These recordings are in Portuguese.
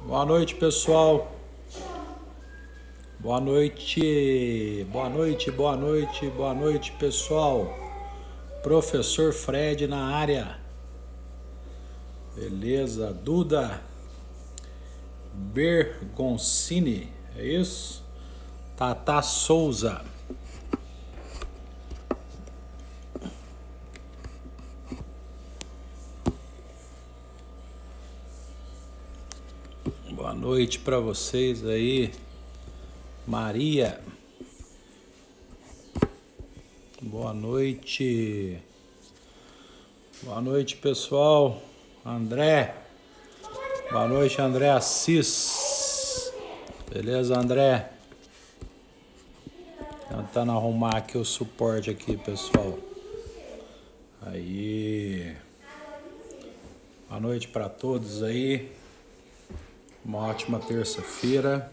Boa noite, pessoal. Boa noite, boa noite, boa noite, boa noite, pessoal. Professor Fred na área. Beleza, Duda Bergoncini, é isso? Tata Souza. Boa noite para vocês aí. Maria. Boa noite. Boa noite, pessoal. André. Boa noite, André Assis. Beleza, André? Tentando arrumar aqui o suporte aqui, pessoal. Aí. Boa noite para todos aí. Uma ótima terça-feira.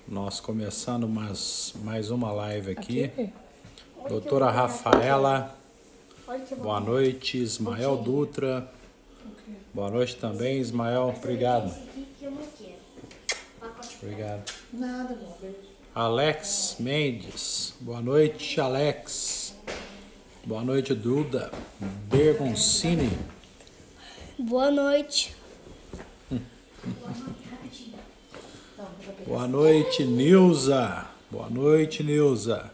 Nós começando mais uma live aqui. Doutora Rafaela. Boa noite, Ismael Dutra. Boa noite também, Ismael. Obrigado. Obrigado. Nada, bom. Alex Mendes. Boa noite, Alex. Boa noite, Duda Bergoncini. Boa noite. Boa noite, Nilza. Boa noite, Nilza.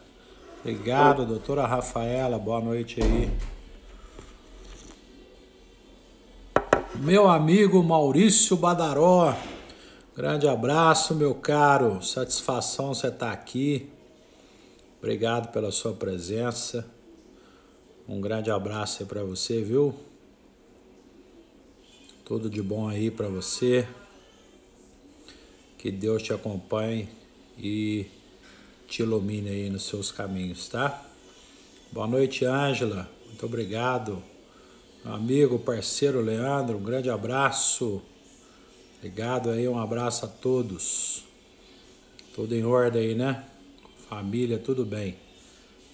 Obrigado, doutora Rafaela. Boa noite aí. Meu amigo Maurício Badaró. Grande abraço, meu caro. Satisfação você estar aqui. Obrigado pela sua presença. Um grande abraço aí para você, viu? Tudo de bom aí para você. Que Deus te acompanhe e te ilumine aí nos seus caminhos, tá? Boa noite, Ângela. Muito obrigado. Meu amigo, parceiro Leandro, um grande abraço. Obrigado aí, um abraço a todos. Tudo em ordem aí, né? Família, tudo bem.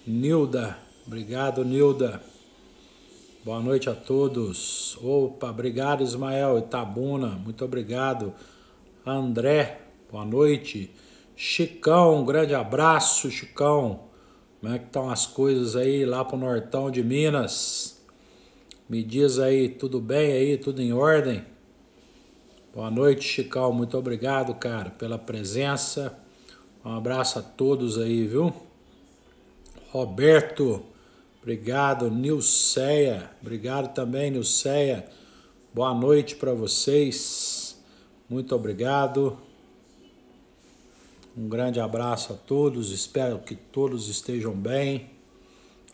Nilda, obrigado, Nilda. Boa noite a todos. Opa, obrigado, Ismael Itabuna, muito obrigado. André, boa noite. Chicão, um grande abraço, Chicão. Como é que estão as coisas aí lá pro Nortão de Minas? Me diz aí, tudo bem aí, tudo em ordem? Boa noite, Chicão, muito obrigado, cara, pela presença. Um abraço a todos aí, viu? Roberto, obrigado. Nilceia, obrigado também, Nilceia. Boa noite para vocês. Muito obrigado. Um grande abraço a todos. Espero que todos estejam bem.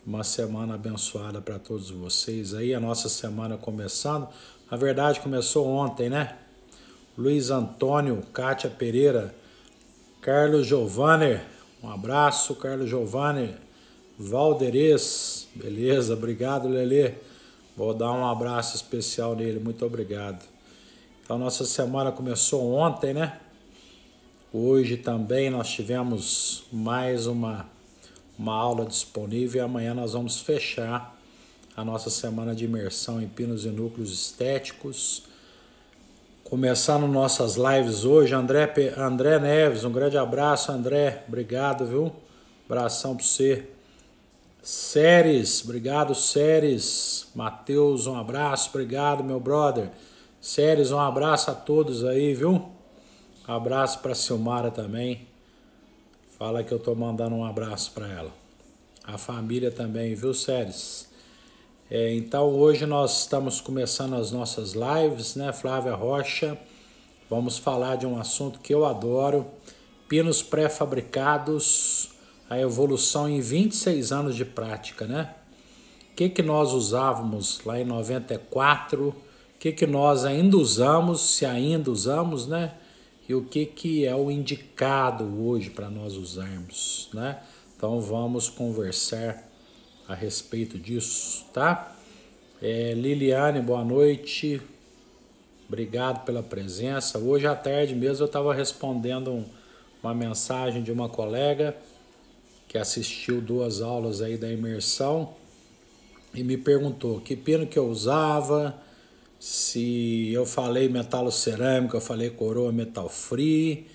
Uma semana abençoada para todos vocês aí. A nossa semana começando. Na verdade, começou ontem, né? Luiz Antônio, Kátia Pereira, Carlos Giovanni. Um abraço, Carlos Giovanni. Valderez. Beleza, obrigado, Lelê. Vou dar um abraço especial nele. Muito obrigado. Então, nossa semana começou ontem, né? Hoje também nós tivemos mais uma aula disponível e amanhã nós vamos fechar a nossa semana de imersão em pinos e núcleos estéticos. Começando nossas lives hoje, André Neves, um grande abraço, André, obrigado, viu? Abração para você. Séries, obrigado, Séries. Matheus, um abraço, obrigado, meu brother. Séries, um abraço a todos aí, viu? Um abraço para Silmara também. Fala que eu tô mandando um abraço para ela. A família também, viu, Séries? Então hoje nós estamos começando as nossas lives, né, Flávia Rocha? Vamos falar de um assunto que eu adoro. Pinos pré-fabricados, a evolução em 26 anos de prática, né? O que nós usávamos lá em 94? O que nós ainda usamos, se ainda usamos, né? E o que é o indicado hoje para nós usarmos, né? Então vamos conversar a respeito disso, tá? Liliane, boa noite. Obrigado pela presença. Hoje à tarde mesmo eu estava respondendo uma mensagem de uma colega que assistiu 2 aulas aí da imersão e me perguntou que pino que eu usava, se eu falei metalocerâmica, eu falei coroa metal free,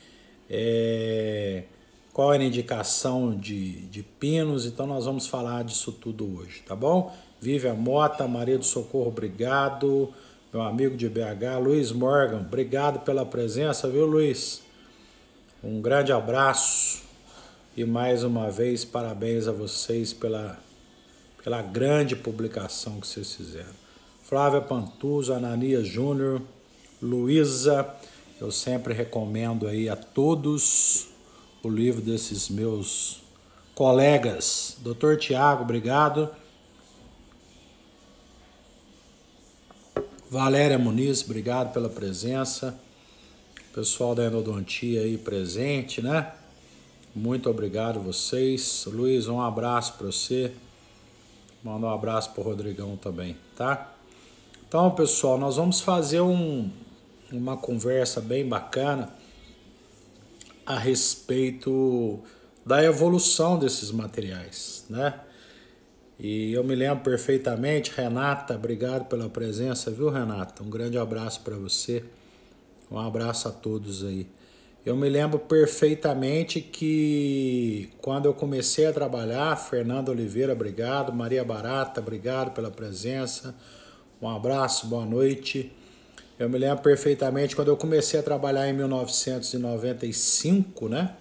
qual era a indicação de pinos. Então nós vamos falar disso tudo hoje, tá bom? Vivian Mota, Maria do Socorro, obrigado. Meu amigo de BH, Luiz Morgan, obrigado pela presença, viu, Luiz? Um grande abraço e mais uma vez parabéns a vocês pela grande publicação que vocês fizeram. Flávia Pantuso, Ananias Júnior, Luísa, eu sempre recomendo aí a todos o livro desses meus colegas. Dr. Tiago, obrigado. Valéria Muniz, obrigado pela presença. Pessoal da endodontia aí presente, né? Muito obrigado a vocês. Luiz, um abraço para você. Manda um abraço para o Rodrigão também, tá? Então, pessoal, nós vamos fazer uma conversa bem bacana a respeito da evolução desses materiais, né? E eu me lembro perfeitamente, Renata, obrigado pela presença, viu, Renata? Um grande abraço para você, um abraço a todos aí. Eu me lembro perfeitamente que quando eu comecei a trabalhar, Fernando Oliveira, obrigado, Maria Barata, obrigado pela presença, um abraço, boa noite. Eu me lembro perfeitamente quando eu comecei a trabalhar em 1995, né?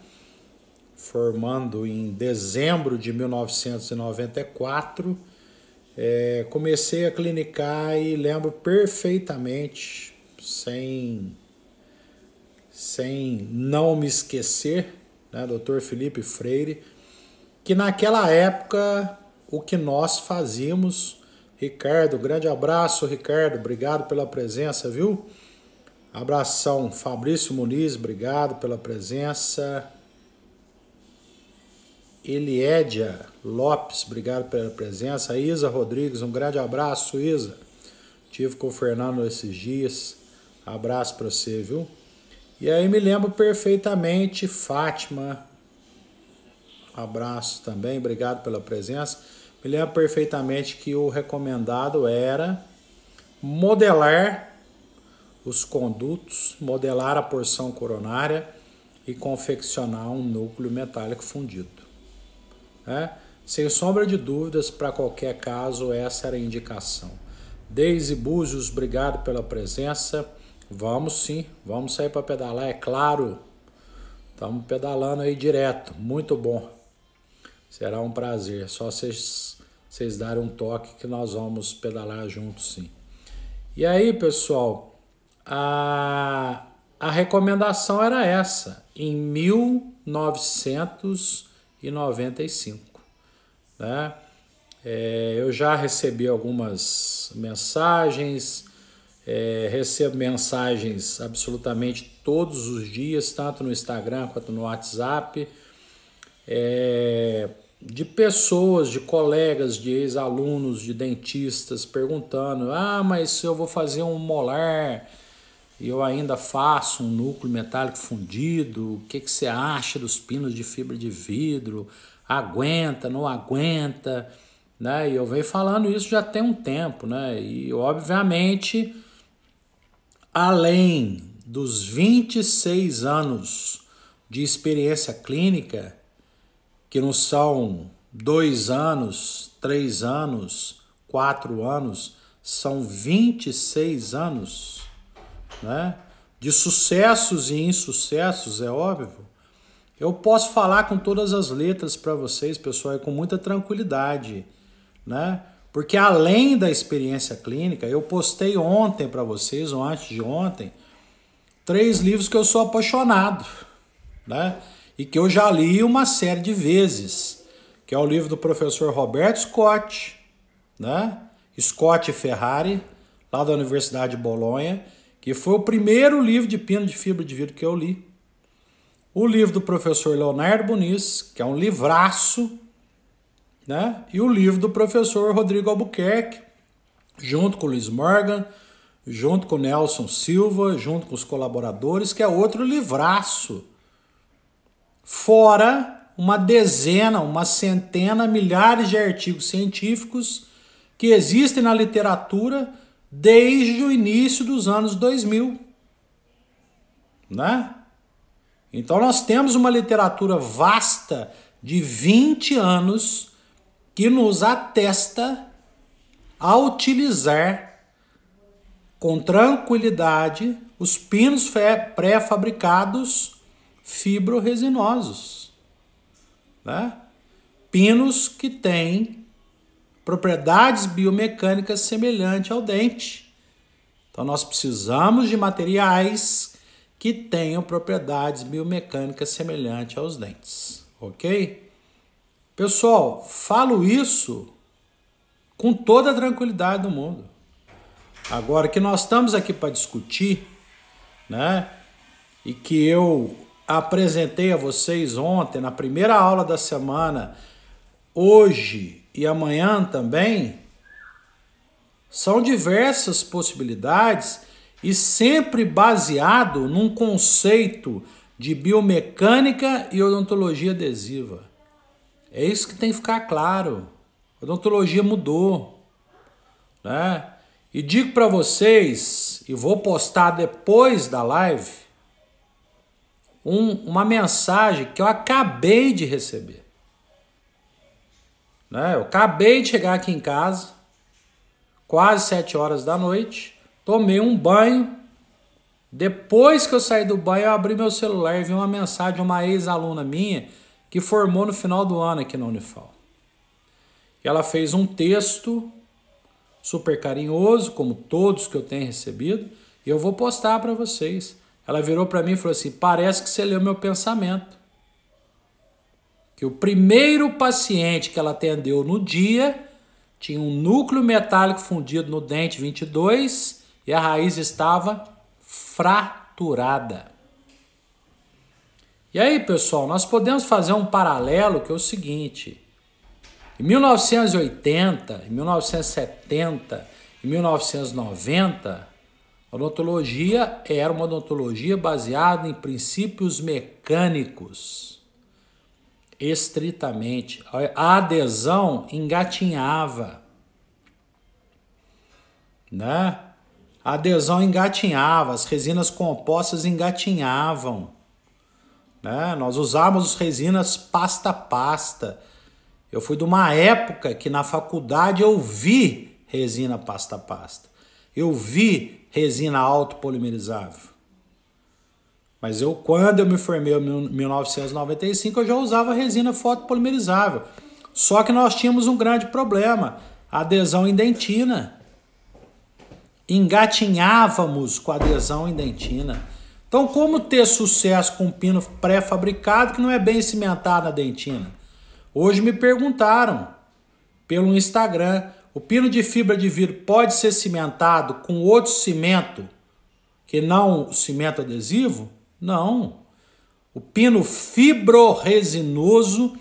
Formando em dezembro de 1994, comecei a clinicar e lembro perfeitamente, sem não me esquecer, né, Dr. Felipe Freire, que naquela época o que nós fazíamos, Ricardo, grande abraço, Ricardo, obrigado pela presença, viu? Abração, Fabrício Muniz, obrigado pela presença. Eliédia Lopes, obrigado pela presença. Isa Rodrigues, um grande abraço, Isa. Tive com o Fernando esses dias. Abraço para você, viu? E aí me lembro perfeitamente, Fátima, abraço também, obrigado pela presença. Me lembro perfeitamente que o recomendado era modelar os condutos, modelar a porção coronária e confeccionar um núcleo metálico fundido. Sem sombra de dúvidas, para qualquer caso, essa era a indicação. Deise Búzios, obrigado pela presença. Vamos sim, vamos sair para pedalar, é claro. Estamos pedalando aí direto, muito bom. Será um prazer, só vocês darem um toque que nós vamos pedalar juntos sim. E aí, pessoal, a recomendação era essa, em 1995, né? Eu já recebi algumas mensagens, recebo mensagens absolutamente todos os dias, tanto no Instagram quanto no WhatsApp, de pessoas, de colegas, de ex-alunos, de dentistas, perguntando, mas se eu vou fazer um molar e eu ainda faço um núcleo metálico fundido, o que você acha dos pinos de fibra de vidro? Aguenta, não aguenta? Né? E eu venho falando isso já tem um tempo, né? E obviamente, além dos 26 anos de experiência clínica, que não são 2 anos, 3 anos, 4 anos, são 26 anos, né? De sucessos e insucessos, é óbvio. Eu posso falar com todas as letras para vocês, pessoal, e com muita tranquilidade, né? Porque além da experiência clínica, eu postei ontem para vocês, ou antes de ontem, 3 livros que eu sou apaixonado, né? E que eu já li uma série de vezes, que é o livro do professor Roberto Scott, né? Scott Ferrari, lá da Universidade de Bolonha, que foi o primeiro livro de pino de fibra de vidro que eu li. O livro do professor Leonardo Muniz, que é um livraço, né? E o livro do professor Rodrigo Albuquerque, junto com o Luiz Morgan, junto com o Nelson Silva, junto com os colaboradores, que é outro livraço. Fora uma dezena, uma centena, milhares de artigos científicos que existem na literatura desde o início dos anos 2000, né? Então nós temos uma literatura vasta de 20 anos que nos atesta a utilizar com tranquilidade os pinos pré-fabricados fibroresinosos, né? Pinos que têm propriedades biomecânicas semelhantes ao dente. Então nós precisamos de materiais que tenham propriedades biomecânicas semelhantes aos dentes, ok? Pessoal, falo isso com toda a tranquilidade do mundo. Agora, que nós estamos aqui para discutir, né? E que eu apresentei a vocês ontem, na primeira aula da semana, hoje e amanhã também, são diversas possibilidades e sempre baseado num conceito de biomecânica e odontologia adesiva. É isso que tem que ficar claro. A odontologia mudou, né? E digo para vocês, e vou postar depois da live, uma mensagem que eu acabei de receber. Né? Eu acabei de chegar aqui em casa, quase 7 horas da noite, tomei um banho. Depois que eu saí do banho, eu abri meu celular e vi uma mensagem de uma ex-aluna minha que formou no final do ano aqui na Unifal. E ela fez um texto super carinhoso, como todos que eu tenho recebido, e eu vou postar para vocês. Ela virou para mim e falou assim: parece que você leu meu pensamento. Que o primeiro paciente que ela atendeu no dia tinha um núcleo metálico fundido no dente 22 e a raiz estava fraturada. E aí, pessoal, nós podemos fazer um paralelo que é o seguinte: em 1980, em 1970, em 1990, a odontologia era uma odontologia baseada em princípios mecânicos. Estritamente. A adesão engatinhava, né? A adesão engatinhava, as resinas compostas engatinhavam, né? Nós usávamos resinas pasta a pasta. Eu fui de uma época que na faculdade eu vi resina pasta a pasta. Eu vi resina autopolimerizável. Mas quando eu me formei em 1995, eu já usava resina fotopolimerizável. Só que nós tínhamos um grande problema: a adesão em dentina. Engatinhávamos com a adesão em dentina. Então, como ter sucesso com um pino pré-fabricado que não é bem cimentado na dentina? Hoje me perguntaram pelo Instagram: o pino de fibra de vidro pode ser cimentado com outro cimento que não o cimento adesivo? Não. O pino fibroresinoso,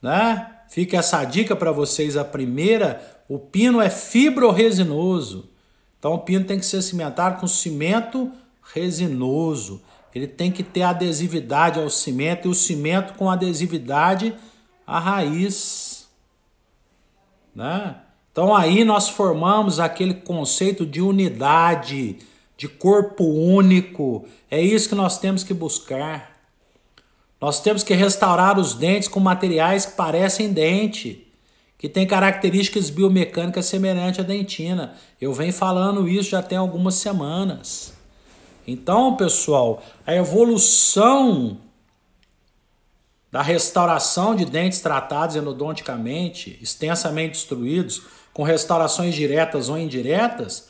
né? Fica essa dica para vocês. A primeira: o pino é fibroresinoso. Então o pino tem que ser cimentado com cimento resinoso. Ele tem que ter adesividade ao cimento e o cimento com adesividade à raiz, né? Então aí nós formamos aquele conceito de unidade, de corpo único. É isso que nós temos que buscar. Nós temos que restaurar os dentes com materiais que parecem dente, que tem características biomecânicas semelhantes à dentina. Eu venho falando isso já tem algumas semanas. Então, pessoal, a evolução da restauração de dentes tratados endodonticamente, extensamente destruídos, com restaurações diretas ou indiretas,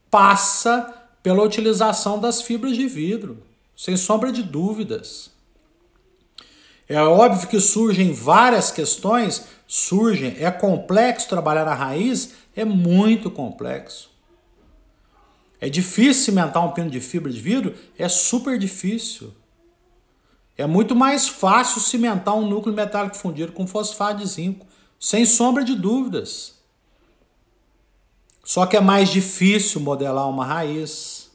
passa pela utilização das fibras de vidro, sem sombra de dúvidas. É óbvio que surgem várias questões, é complexo trabalhar na raiz, é muito complexo. É difícil cimentar um pino de fibra de vidro? É super difícil. É muito mais fácil cimentar um núcleo metálico fundido com fosfato de zinco, sem sombra de dúvidas. Só que é mais difícil modelar uma raiz,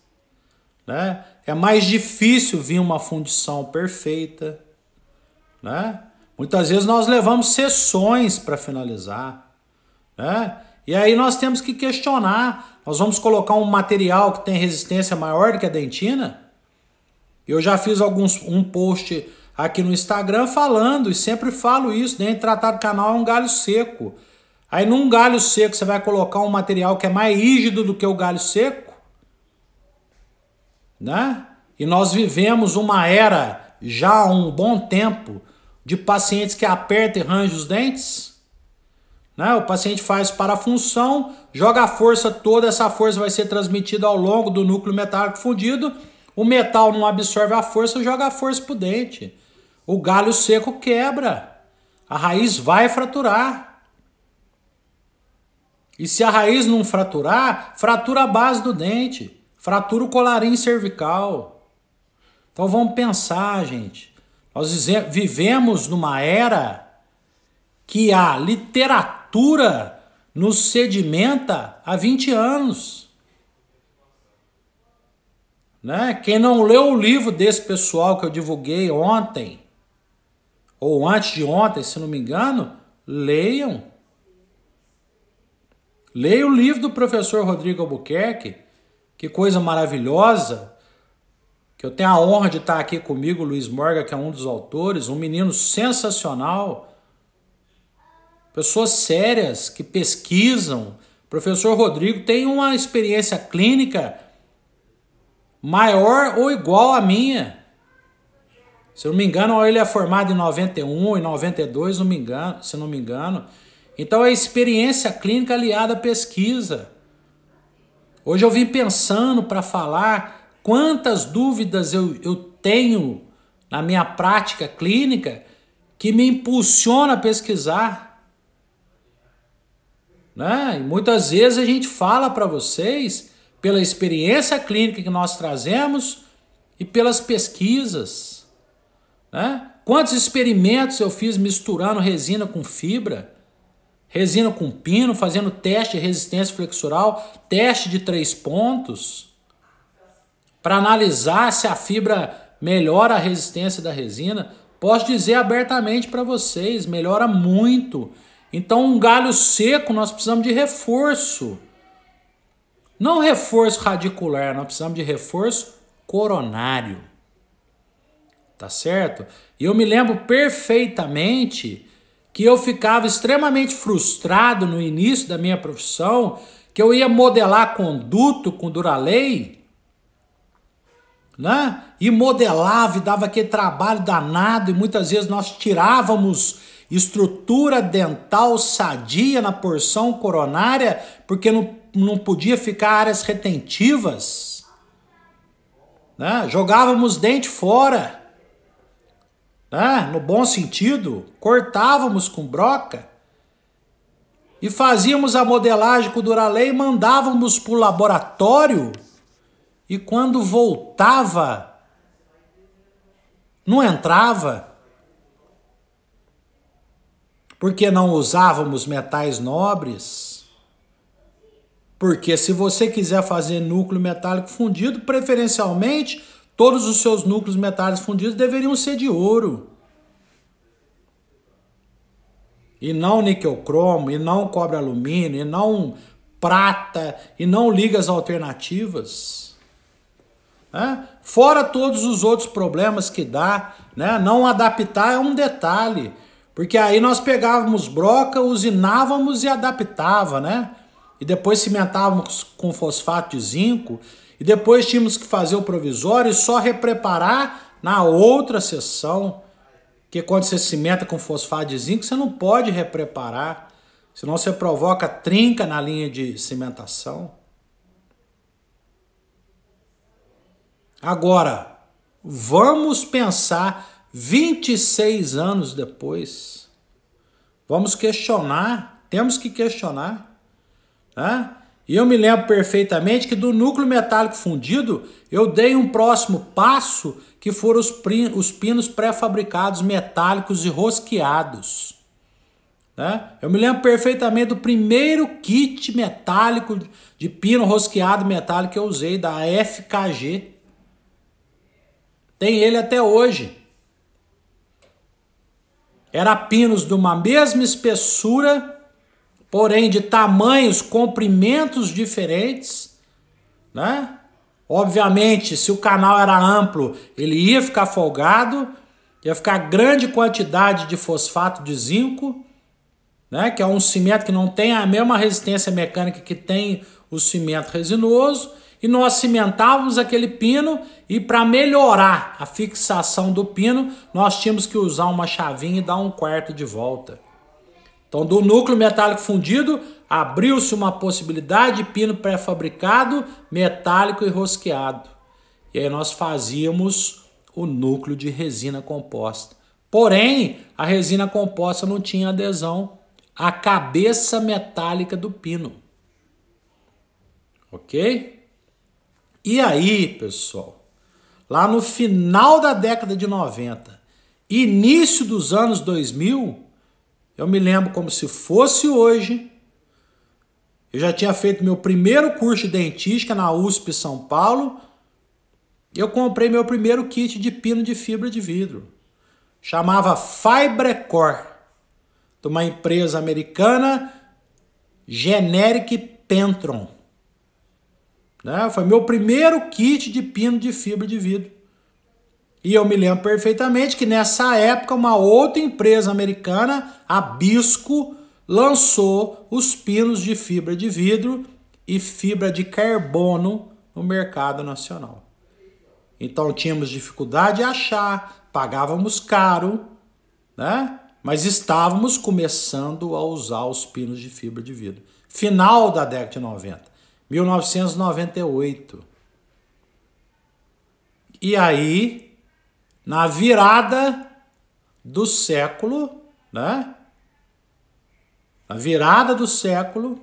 né? É mais difícil vir uma fundição perfeita, né? Muitas vezes nós levamos sessões para finalizar, né? E aí nós temos que questionar. Nós vamos colocar um material que tem resistência maior do que a dentina? Eu já fiz um post aqui no Instagram falando, e sempre falo isso, dentro de tratado canal é um galho seco. Aí num galho seco você vai colocar um material que é mais rígido do que o galho seco, né? E nós vivemos uma era, já há um bom tempo, de pacientes que apertam e rangem os dentes, né? O paciente faz parafunção, joga a força toda, essa força vai ser transmitida ao longo do núcleo metálico fundido, o metal não absorve a força, joga a força para o dente. O galho seco quebra, a raiz vai fraturar. E se a raiz não fraturar, fratura a base do dente, fratura o colarinho cervical. Então vamos pensar, gente. Nós vivemos numa era que a literatura nos sedimenta há 20 anos. Né? Quem não leu o livro desse pessoal que eu divulguei ontem, ou antes de ontem, se não me engano, leiam. Leia o livro do professor Rodrigo Albuquerque, que coisa maravilhosa, que eu tenho a honra de estar aqui comigo, o Luiz Morga, que é um dos autores, um menino sensacional, pessoas sérias que pesquisam. O professor Rodrigo tem uma experiência clínica maior ou igual à minha. Se eu não me engano, ele é formado em 91, em 92, se não me engano. Então é experiência clínica aliada à pesquisa. Hoje eu vim pensando para falar quantas dúvidas eu tenho na minha prática clínica que me impulsiona a pesquisar. Né? E muitas vezes a gente fala para vocês pela experiência clínica que nós trazemos e pelas pesquisas. Né? Quantos experimentos eu fiz misturando resina com fibra? Resina com pino, fazendo teste de resistência flexural, teste de 3 pontos, para analisar se a fibra melhora a resistência da resina. Posso dizer abertamente para vocês, melhora muito. Então um galho seco nós precisamos de reforço. Não reforço radicular, nós precisamos de reforço coronário. Tá certo? E eu me lembro perfeitamente que eu ficava extremamente frustrado no início da minha profissão, que eu ia modelar conduto com Duralei, né? E modelava e dava aquele trabalho danado, e muitas vezes nós tirávamos estrutura dental sadia na porção coronária, porque não podia ficar áreas retentivas, né? Jogávamos dente fora. No bom sentido, cortávamos com broca e fazíamos a modelagem com o Duralei e mandávamos para o laboratório, e quando voltava, não entrava, porque não usávamos metais nobres. Porque se você quiser fazer núcleo metálico fundido, preferencialmente todos os seus núcleos metálicos fundidos deveriam ser de ouro. E não níquel cromo, e não cobre alumínio, e não prata, e não ligas alternativas. Né? Fora todos os outros problemas que dá, né? Não adaptar é um detalhe. Porque aí nós pegávamos broca, usinávamos e adaptava, né? E depois cimentávamos com fosfato de zinco. E depois tínhamos que fazer o provisório e só repreparar na outra sessão. Porque quando você cimenta com fosfato de zinco, você não pode repreparar. Senão você provoca trinca na linha de cimentação. Agora, vamos pensar 26 anos depois. Vamos questionar, temos que questionar. Né? E eu me lembro perfeitamente que do núcleo metálico fundido, eu dei um próximo passo que foram os pinos pré-fabricados metálicos e rosqueados. Né? Eu me lembro perfeitamente do primeiro kit metálico de pino rosqueado metálico que eu usei, da FKG. Tem ele até hoje. Era pinos de uma mesma espessura, porém de tamanhos, comprimentos diferentes, né? Obviamente, se o canal era amplo, ele ia ficar folgado, ia ficar grande quantidade de fosfato de zinco, né? Que é um cimento que não tem a mesma resistência mecânica que tem o cimento resinoso, e nós cimentávamos aquele pino, e para melhorar a fixação do pino, nós tínhamos que usar uma chavinha e dar um quarto de volta. Então, do núcleo metálico fundido, abriu-se uma possibilidade de pino pré-fabricado, metálico e rosqueado. E aí nós fazíamos o núcleo de resina composta. Porém, a resina composta não tinha adesão à cabeça metálica do pino. Ok? E aí, pessoal, lá no final da década de 90, início dos anos 2000, eu me lembro como se fosse hoje, eu já tinha feito meu primeiro curso de dentística na USP São Paulo, eu comprei meu primeiro kit de pino de fibra de vidro. Chamava Fibrecor, de uma empresa americana, Generic Pentron. Né? Foi meu primeiro kit de pino de fibra de vidro. E eu me lembro perfeitamente que nessa época uma outra empresa americana, a Bisco, lançou os pinos de fibra de vidro e fibra de carbono no mercado nacional. Então tínhamos dificuldade de achar, pagávamos caro, né? Mas estávamos começando a usar os pinos de fibra de vidro. Final da década de 90, 1998. E aí, na virada do século, né? Na virada do século,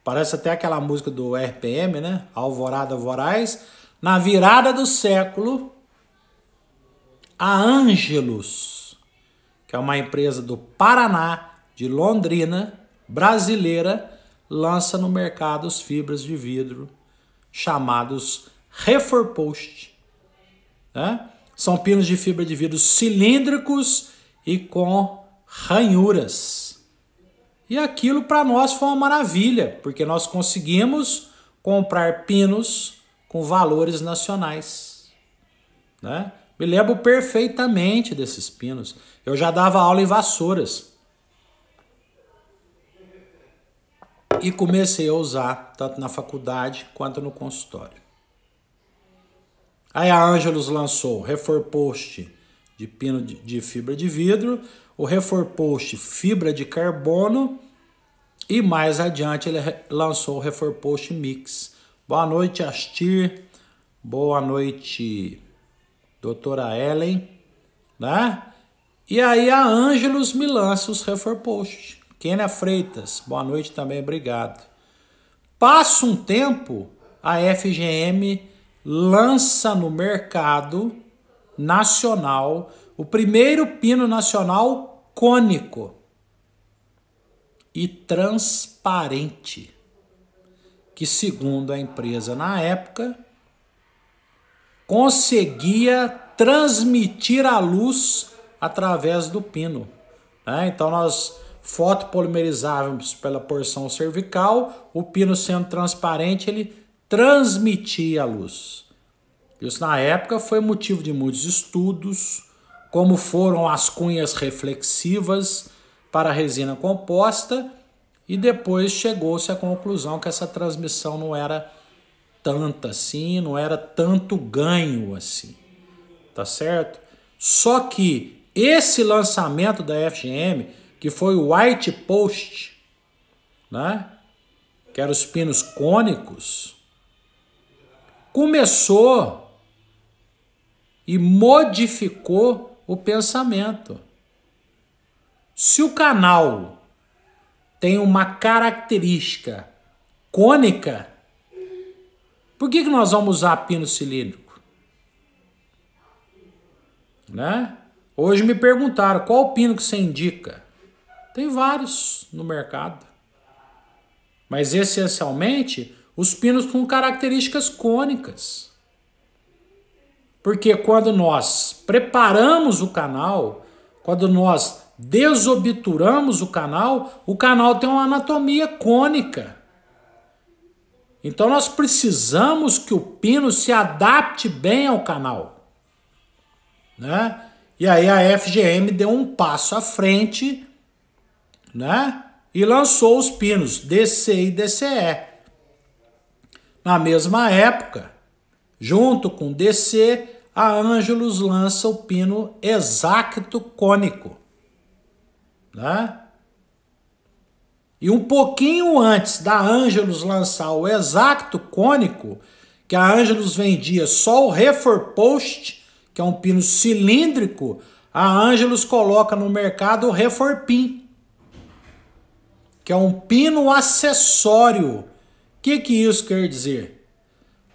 parece até aquela música do RPM, né? Alvorada Voraz. Na virada do século, a Ângelus, que é uma empresa do Paraná, de Londrina, brasileira, lança no mercado as fibras de vidro chamados Reforpost, né? São pinos de fibra de vidro cilíndricos e com ranhuras. E aquilo para nós foi uma maravilha, porque nós conseguimos comprar pinos com valores nacionais, né? Me lembro perfeitamente desses pinos. Eu já dava aula em Vassouras. E comecei a usar, tanto na faculdade quanto no consultório. Aí a Ângelus lançou o Reforpost de pino de fibra de vidro, o Reforpost fibra de carbono e mais adiante ele lançou o Reforpost Mix. Boa noite, Astir. Boa noite, doutora Ellen. Né? E aí a Ângelus me lança os Reforpost. Kênia Freitas, boa noite também, obrigado. Passa um tempo, a FGM lança no mercado nacional o primeiro pino nacional cônico e transparente, que segundo a empresa na época, conseguia transmitir a luz através do pino. Né? Então nós fotopolimerizávamos pela porção cervical, o pino sendo transparente, ele transmitia a luz. Isso na época foi motivo de muitos estudos, como foram as cunhas reflexivas para a resina composta, e depois chegou-se à conclusão que essa transmissão não era tanta assim, não era tanto ganho assim, tá certo? Só que esse lançamento da FGM, que foi o White Post, né? Que eram os pinos cônicos, começou e modificou o pensamento. Se o canal tem uma característica cônica, por que nós vamos usar pino cilíndrico? Né? Hoje me perguntaram qual pino que você indica. Tem vários no mercado. Mas essencialmente os pinos com características cônicas. Porque quando nós preparamos o canal, quando nós desobturamos o canal tem uma anatomia cônica. Então nós precisamos que o pino se adapte bem ao canal, né? E aí a FGM deu um passo à frente, né? E lançou os pinos DC e DCE. Na mesma época, junto com DC, a Angelus lança o pino Exacto cônico, né? E um pouquinho antes da Angelus lançar o Exacto cônico, que a Angelus vendia só o Reforpost, que é um pino cilíndrico, a Angelus coloca no mercado o Reforpin, que é um pino acessório. O que isso quer dizer?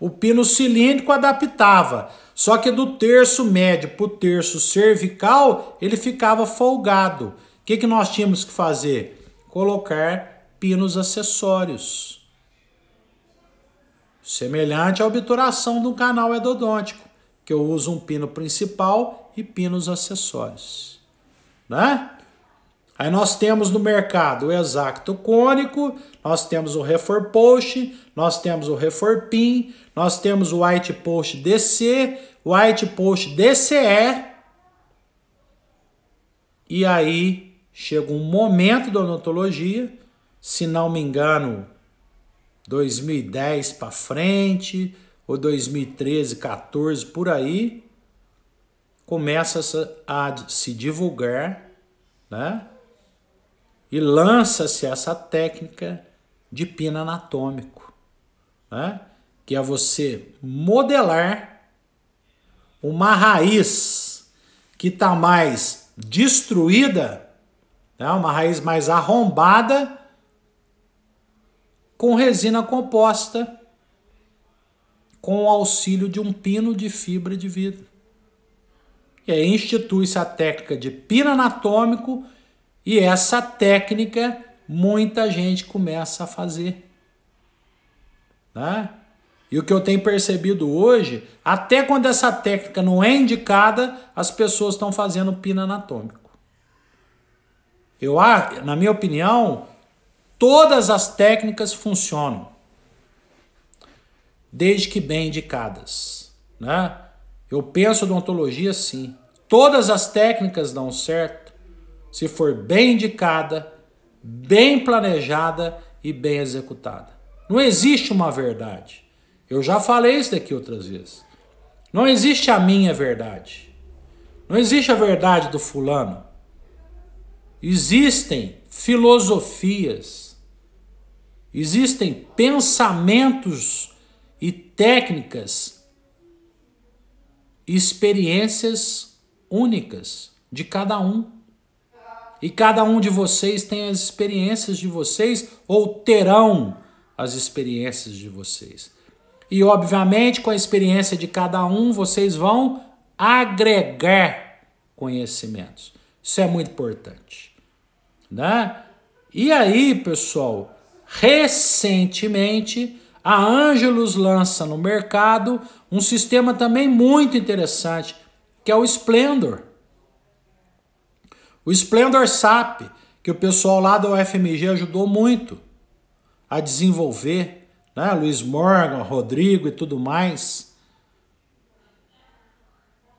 O pino cilíndrico adaptava, só que do terço médio para o terço cervical, ele ficava folgado. O que nós tínhamos que fazer? Colocar pinos acessórios. Semelhante à obturação do canal endodôntico, que eu uso um pino principal e pinos acessórios, né? Aí nós temos no mercado o Exacto cônico, nós temos o Reforpost, nós temos o Reforpin, nós temos o White Post DC, o White Post DCE. E aí chega um momento da odontologia, se não me engano, 2010 para frente, ou 2013, 14, por aí, começa a se divulgar, né? E lança-se essa técnica de pino anatômico, né? Que é você modelar uma raiz que está mais destruída, né? Uma raiz mais arrombada, com resina composta, com o auxílio de um pino de fibra de vidro. E aí institui-se a técnica de pino anatômico, e essa técnica muita gente começa a fazer, né? E o que eu tenho percebido hoje, até quando essa técnica não é indicada, as pessoas estão fazendo pino anatômico. Na minha opinião, todas as técnicas funcionam, desde que bem indicadas, né? Eu penso odontologia assim. Todas as técnicas dão certo se for bem indicada, bem planejada e bem executada. Não existe uma verdade. Eu já falei isso daqui outras vezes. Não existe a minha verdade. Não existe a verdade do fulano. Existem filosofias, existem pensamentos e técnicas, experiências únicas de cada um. E cada um de vocês tem as experiências de vocês ou terão as experiências de vocês. E, obviamente, com a experiência de cada um, vocês vão agregar conhecimentos. Isso é muito importante, né? E aí, pessoal, recentemente, a Angelus lança no mercado um sistema também muito interessante, que é o Splendor. O Splendor SAP, que o pessoal lá da UFMG ajudou muito a desenvolver, né? Luiz Morgan, Rodrigo e tudo mais.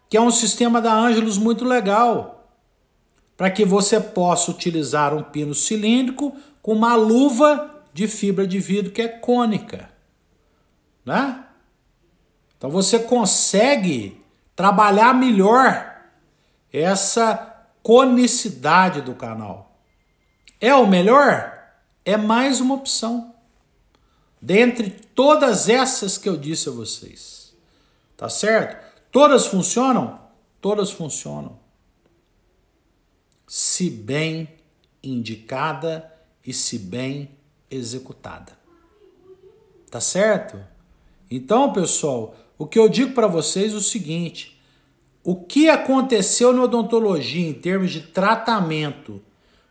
Que é um sistema da Angelus muito legal, para que você possa utilizar um pino cilíndrico com uma luva de fibra de vidro que é cônica, né? Então você consegue trabalhar melhor essa conicidade do canal. É o melhor? É mais uma opção. Dentre todas essas que eu disse a vocês. Tá certo? Todas funcionam? Todas funcionam. Se bem indicada e se bem executada. Tá certo? Então, pessoal, o que eu digo para vocês é o seguinte: o que aconteceu na odontologia em termos de tratamento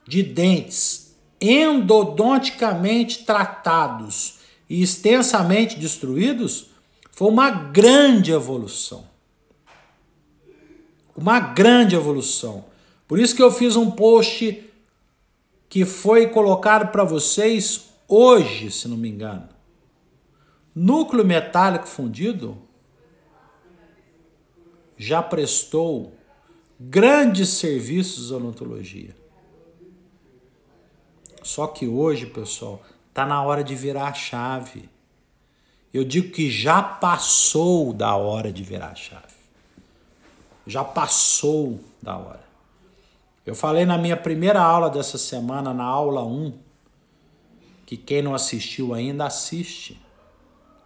de dentes endodonticamente tratados e extensamente destruídos foi uma grande evolução. Uma grande evolução. Por isso que eu fiz um post que foi colocado para vocês hoje, se não me engano. Núcleo metálico fundido já prestou grandes serviços de odontologia. Só que hoje, pessoal, está na hora de virar a chave. Eu digo que já passou da hora de virar a chave. Já passou da hora. Eu falei na minha primeira aula dessa semana, na aula 1, que quem não assistiu ainda, assiste.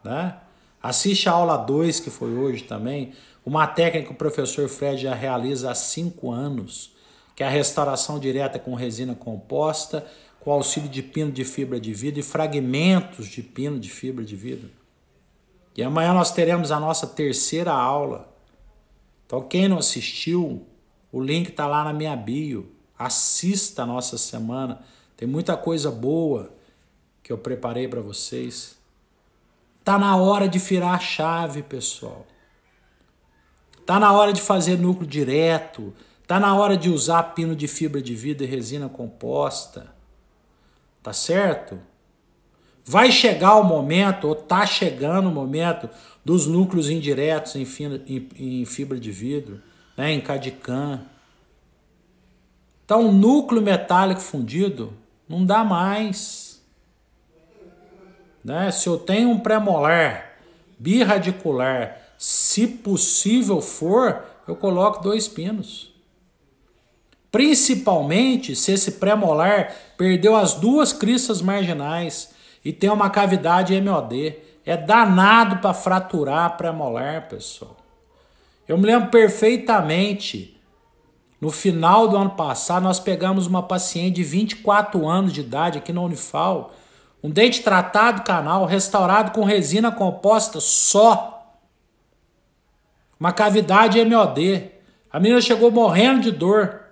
Né? Assiste a aula 2, que foi hoje também, uma técnica que o professor Fred já realiza há 5 anos, que é a restauração direta com resina composta, com auxílio de pino de fibra de vidro e fragmentos de pino de fibra de vidro. E amanhã nós teremos a nossa terceira aula. Então quem não assistiu, o link está lá na minha bio. Assista a nossa semana. Tem muita coisa boa que eu preparei para vocês. Tá na hora de virar a chave, pessoal. Tá na hora de fazer núcleo direto. Tá na hora de usar pino de fibra de vidro e resina composta. Tá certo? Vai chegar o momento, ou tá chegando o momento, dos núcleos indiretos em fibra de vidro, né, em Cadicam. Então, núcleo metálico fundido não dá mais. Né? Se eu tenho um premolar birradicular, se possível for, eu coloco 2 pinos. Principalmente se esse premolar perdeu as 2 cristas marginais e tem uma cavidade MOD. É danado para fraturar premolar, pessoal. Eu me lembro perfeitamente, no final do ano passado, nós pegamos uma paciente de 24 anos de idade aqui na Unifal, um dente tratado canal, restaurado com resina composta só. Uma cavidade MOD. A menina chegou morrendo de dor.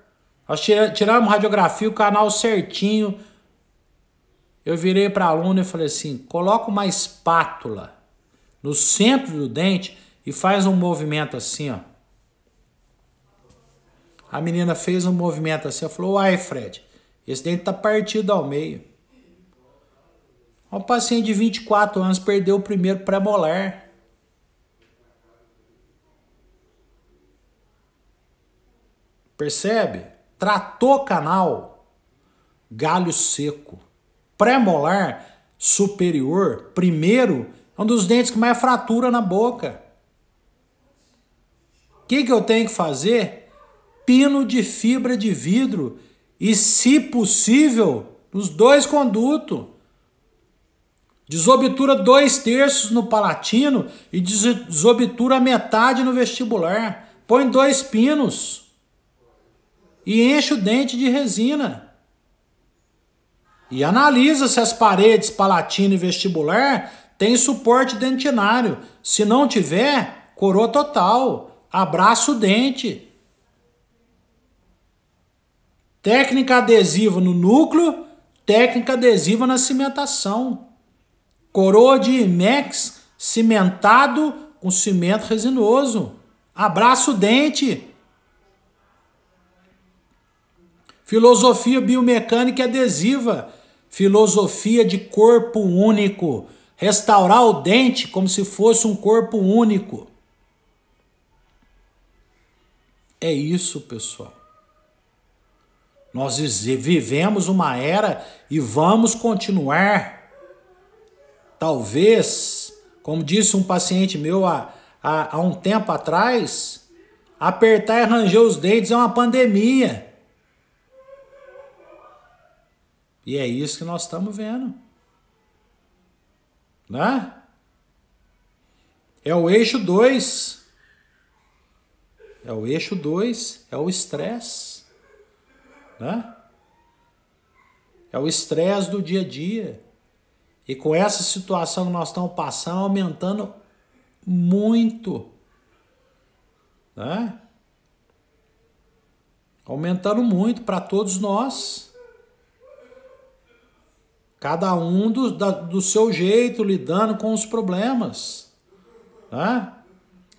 Nós tiramos radiografia, o canal certinho. Eu virei para a aluna e falei assim, coloca uma espátula no centro do dente e faz um movimento assim, ó. A menina fez um movimento assim, ela falou, uai, Fred, esse dente tá partido ao meio. Um paciente de 24 anos perdeu o primeiro premolar. Percebe? Tratou canal, galho seco. Premolar superior, primeiro, é um dos dentes que mais fratura na boca. O que eu tenho que fazer? Pino de fibra de vidro e, se possível, os 2 condutos. Desobtura 2/3 no palatino e desobtura metade no vestibular. Põe 2 pinos e enche o dente de resina. E analisa se as paredes palatino e vestibular têm suporte dentinário. Se não tiver, coroa total. Abraça o dente. Técnica adesiva no núcleo, técnica adesiva na cimentação. Coroa de IMEX cimentado com cimento resinoso. Abraça o dente. Filosofia biomecânica e adesiva. Filosofia de corpo único. Restaurar o dente como se fosse um corpo único. É isso, pessoal. Nós vivemos uma era e vamos continuar. Talvez, como disse um paciente meu há um tempo atrás, apertar e ranger os dentes é uma pandemia. E é isso que nós estamos vendo. Né? É o eixo 2. É o eixo 2, é o estresse. Né? É o estresse do dia a dia. E com essa situação que nós estamos passando, aumentando muito. Né? Aumentando muito para todos nós. Cada um do seu jeito, lidando com os problemas. Né?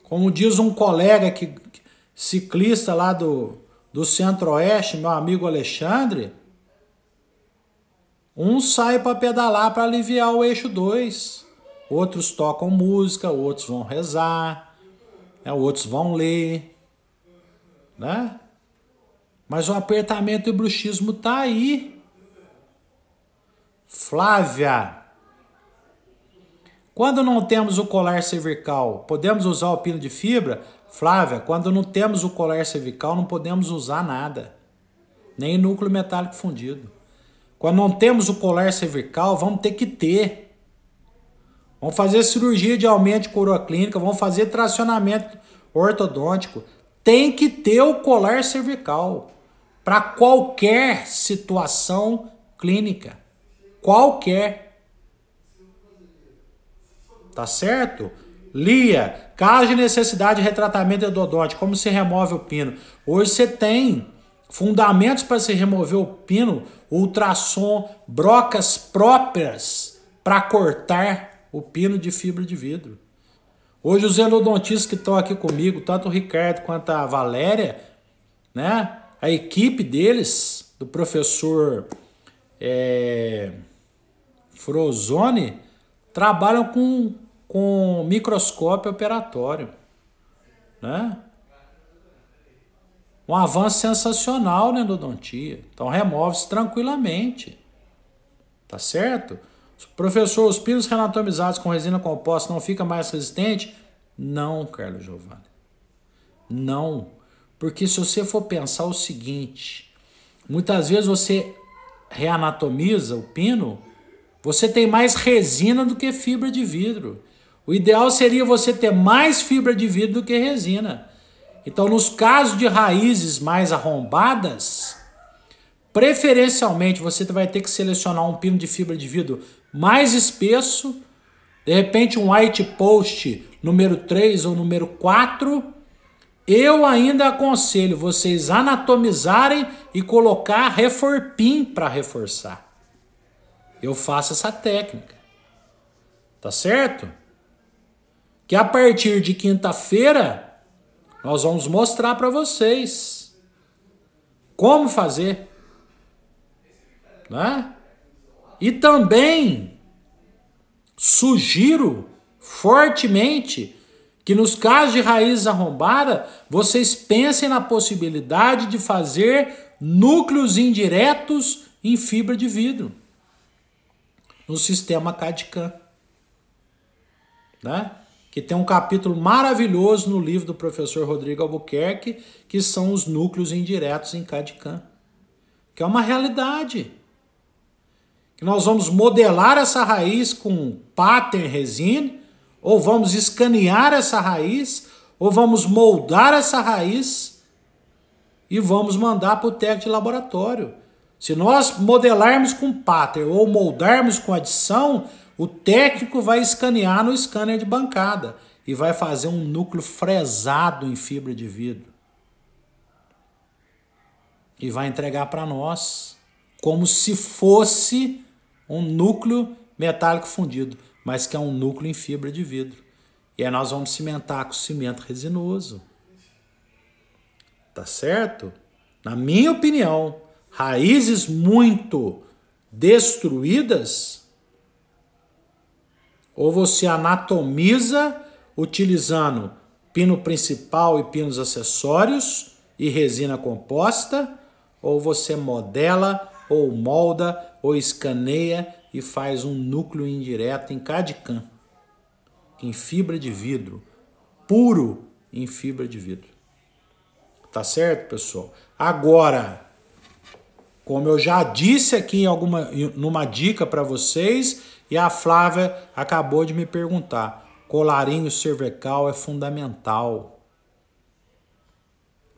Como diz um colega ciclista lá do do Centro-Oeste, meu amigo Alexandre, uns saem para pedalar para aliviar o eixo 2. Outros tocam música, outros vão rezar, né? Outros vão ler, né? Mas o apertamento e o bruxismo tá aí. Flávia, quando não temos o colar cervical, podemos usar o pino de fibra? Flávia, quando não temos o colar cervical, não podemos usar nada. Nem núcleo metálico fundido. Quando não temos o colar cervical, vamos ter que ter. Vamos fazer cirurgia de aumento de coroa clínica, vamos fazer tracionamento ortodôntico. Tem que ter o colar cervical para qualquer situação clínica. Qualquer. Tá certo? Lia, caso de necessidade de retratamento endodôntico, como se remove o pino? Hoje você tem fundamentos para se remover o pino, ultrassom, brocas próprias para cortar o pino de fibra de vidro. Hoje os endodontistas que estão aqui comigo, tanto o Ricardo quanto a Valéria, né? A equipe deles, do professor Frozone, trabalham com microscópio operatório, né? Um avanço sensacional na endodontia. Então remove-se tranquilamente. Tá certo? Professor, os pinos reanatomizados com resina composta não fica mais resistente? Não, Carlos Giovanni. Não. Porque se você for pensar o seguinte, muitas vezes você reanatomiza o pino, você tem mais resina do que fibra de vidro. O ideal seria você ter mais fibra de vidro do que resina. Então, nos casos de raízes mais arrombadas, preferencialmente você vai ter que selecionar um pino de fibra de vidro mais espesso, de repente um white post número 3 ou número 4. Eu ainda aconselho vocês anatomizarem e colocar reforpin para reforçar. Eu faço essa técnica. Tá certo? Que a partir de quinta-feira nós vamos mostrar para vocês como fazer, né? E também sugiro fortemente que nos casos de raiz arrombada, vocês pensem na possibilidade de fazer núcleos indiretos em fibra de vidro no sistema CAD/CAM, né? Que tem um capítulo maravilhoso no livro do professor Rodrigo Albuquerque, que são os núcleos indiretos em CAD/CAM, que é uma realidade. Que nós vamos modelar essa raiz com pattern resina, ou vamos escanear essa raiz, ou vamos moldar essa raiz e vamos mandar para o técnico de laboratório. Se nós modelarmos com pattern ou moldarmos com adição, o técnico vai escanear no scanner de bancada e vai fazer um núcleo fresado em fibra de vidro. E vai entregar para nós como se fosse um núcleo metálico fundido, mas que é um núcleo em fibra de vidro. E aí nós vamos cimentar com cimento resinoso. Tá certo? Na minha opinião, raízes muito destruídas, ou você anatomiza utilizando pino principal e pinos acessórios e resina composta, ou você modela, ou molda, ou escaneia e faz um núcleo indireto em CAD/CAM, em fibra de vidro, puro em fibra de vidro. Tá certo, pessoal? Agora, como eu já disse aqui numa dica para vocês, e a Flávia acabou de me perguntar, colarinho cervical é fundamental.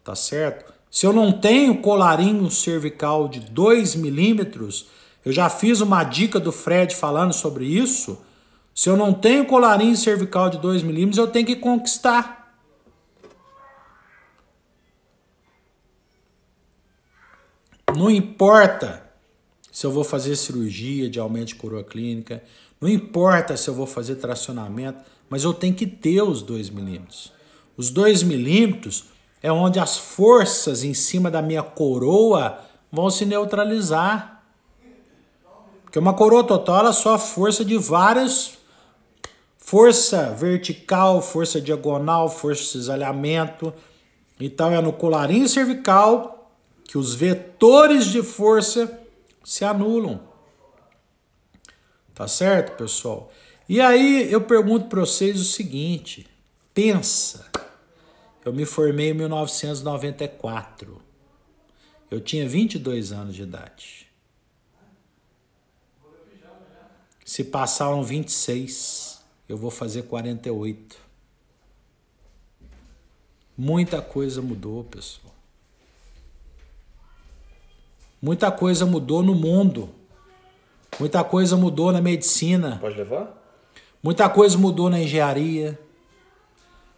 Tá certo? Se eu não tenho colarinho cervical de 2 milímetros, eu já fiz uma dica do Fred falando sobre isso. Se eu não tenho colarinho cervical de 2 milímetros, eu tenho que conquistar. Não importa se eu vou fazer cirurgia de aumento de coroa clínica, não importa se eu vou fazer tracionamento, mas eu tenho que ter os 2 milímetros. Os 2 milímetros é onde as forças em cima da minha coroa vão se neutralizar. Porque uma coroa total ela sofre força de várias, força vertical, força diagonal, força de cisalhamento. Então é no colarinho cervical que os vetores de força se anulam. Tá certo, pessoal? E aí eu pergunto para vocês o seguinte, pensa, eu me formei em 1994, eu tinha 22 anos de idade. Se passaram 26, eu vou fazer 48. Muita coisa mudou, pessoal. Muita coisa mudou no mundo. Muita coisa mudou na medicina. Pode levar? Muita coisa mudou na engenharia.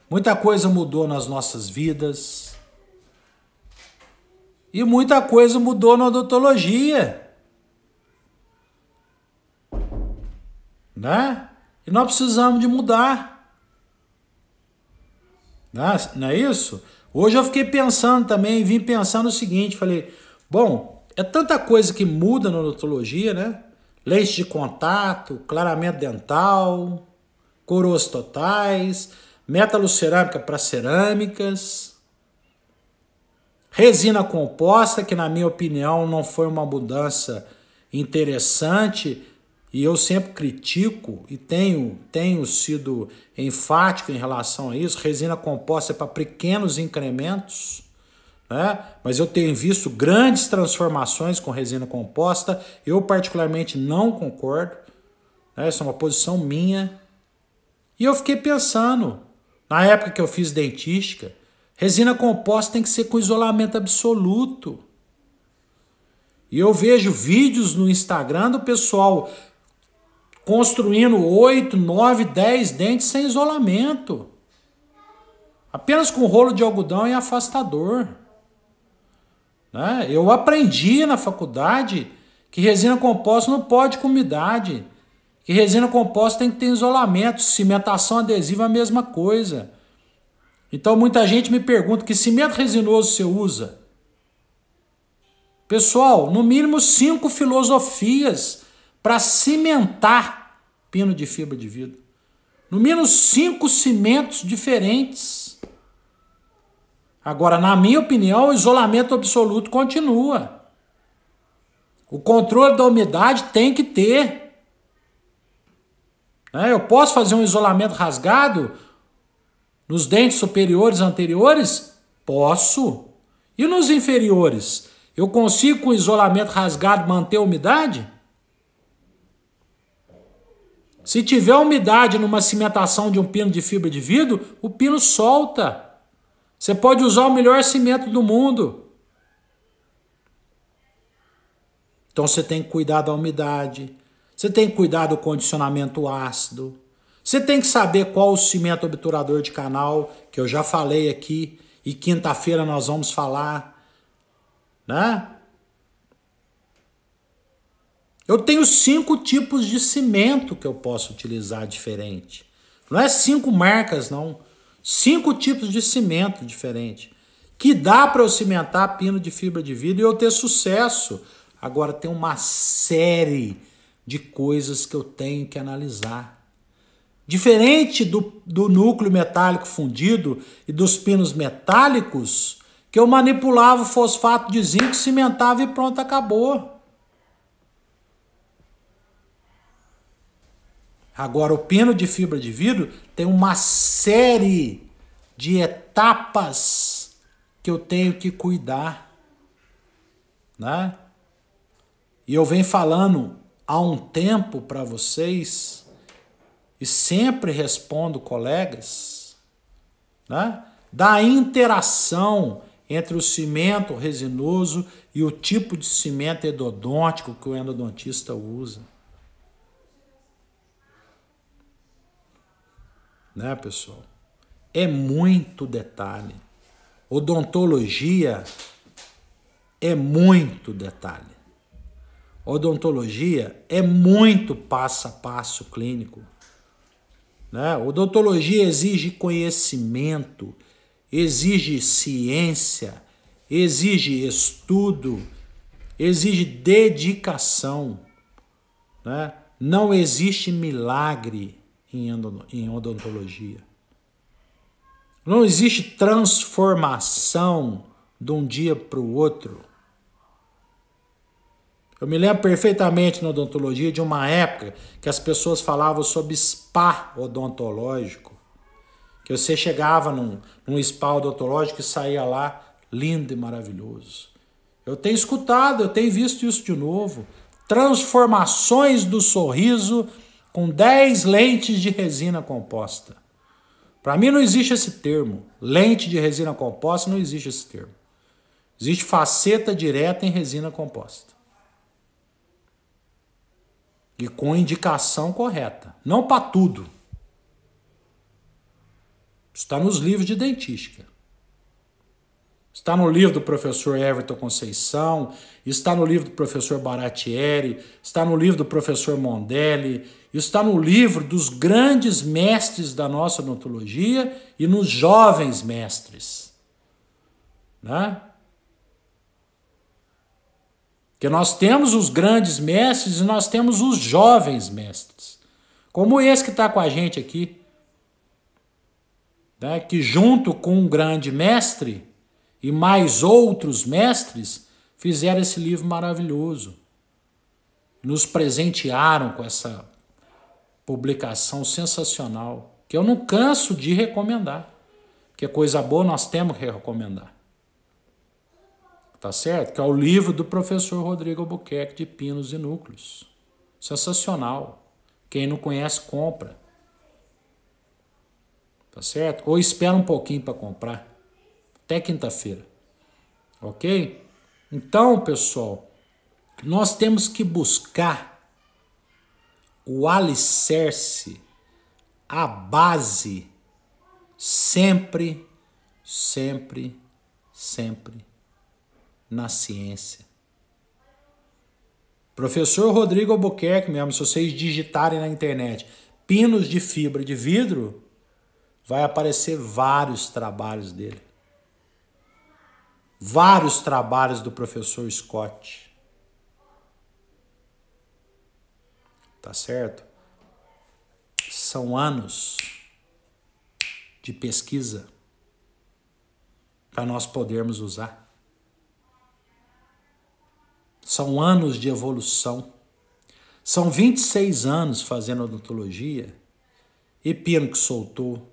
Muita coisa mudou nas nossas vidas. E muita coisa mudou na odontologia. Né? E nós precisamos de mudar. Não é isso? Hoje eu fiquei pensando também, vim pensando o seguinte, falei, bom, é tanta coisa que muda na odontologia, né? Lente de contato, clareamento dental, coroas totais, metalocerâmica para cerâmicas, resina composta, que na minha opinião não foi uma mudança interessante, e eu sempre critico e tenho sido enfático em relação a isso. Resina composta é para pequenos incrementos, né? Mas eu tenho visto grandes transformações com resina composta. Eu particularmente não concordo, né? Essa é uma posição minha. E eu fiquei pensando, na época que eu fiz dentística, resina composta tem que ser com isolamento absoluto. E eu vejo vídeos no Instagram do pessoal construindo 8, 9, 10 dentes sem isolamento. Apenas com rolo de algodão e afastador. Né? Eu aprendi na faculdade que resina composta não pode com umidade. Que resina composta tem que ter isolamento. Cimentação adesiva é a mesma coisa. Então muita gente me pergunta que cimento resinoso você usa? Pessoal, no mínimo 5 filosofias para cimentar pino de fibra de vidro. No mínimo 5 cimentos diferentes. Agora, na minha opinião, o isolamento absoluto continua. O controle da umidade tem que ter. Eu posso fazer um isolamento rasgado nos dentes superiores e anteriores? Posso. E nos inferiores? Eu consigo, com isolamento rasgado, manter a umidade? Se tiver umidade numa cimentação de um pino de fibra de vidro, o pino solta. Você pode usar o melhor cimento do mundo. Então você tem que cuidar da umidade, você tem que cuidar do condicionamento ácido, você tem que saber qual o cimento obturador de canal, que eu já falei aqui, e quinta-feira nós vamos falar, né? Eu tenho 5 tipos de cimento que eu posso utilizar diferente. Não é 5 marcas, não. 5 tipos de cimento diferente. Que dá para eu cimentar pino de fibra de vidro e eu ter sucesso. Agora tem uma série de coisas que eu tenho que analisar. Diferente do núcleo metálico fundido e dos pinos metálicos, que eu manipulava o fosfato de zinco, cimentava e pronto, acabou. Agora, o pino de fibra de vidro tem uma série de etapas que eu tenho que cuidar, né? E eu venho falando há um tempo para vocês, e sempre respondo colegas, né? Da interação entre o cimento resinoso e o tipo de cimento endodôntico que o endodontista usa. Né, pessoal? É muito detalhe. Odontologia é muito detalhe. Odontologia é muito passo a passo clínico. Né? Odontologia exige conhecimento, exige ciência, exige estudo, exige dedicação, né? Não existe milagre em odontologia. Não existe transformação de um dia para o outro. Eu me lembro perfeitamente na odontologia de uma época que as pessoas falavam sobre spa odontológico. Que você chegava num spa odontológico e saía lá lindo e maravilhoso. Eu tenho escutado, eu tenho visto isso de novo. Transformações do sorriso com 10 lentes de resina composta. Para mim não existe esse termo. Lente de resina composta, não existe esse termo. Existe faceta direta em resina composta. E com indicação correta. Não para tudo. Está nos livros de dentística. Está no livro do professor Everton Conceição, está no livro do professor Baratieri, está no livro do professor Mondelli, está no livro dos grandes mestres da nossa odontologia e nos jovens mestres. Né? Porque nós temos os grandes mestres e nós temos os jovens mestres. Como esse que está com a gente aqui. Né? Que junto com um grande mestre e mais outros mestres fizeram esse livro maravilhoso. Nos presentearam com essa publicação sensacional, que eu não canso de recomendar. Porque coisa boa nós temos que recomendar. Tá certo? Que é o livro do professor Rodrigo Albuquerque de Pinos e Núcleos. Sensacional. Quem não conhece, compra. Tá certo? Ou espera um pouquinho para comprar. Até quinta-feira. Ok? Então, pessoal, nós temos que buscar o alicerce, a base, sempre, sempre, sempre na ciência. Professor Rodrigo Albuquerque mesmo, se vocês digitarem na internet pinos de fibra de vidro, vai aparecer vários trabalhos dele. Vários trabalhos do professor Scott. Tá certo? São anos de pesquisa para nós podermos usar. São anos de evolução. São 26 anos fazendo odontologia. E pino que soltou,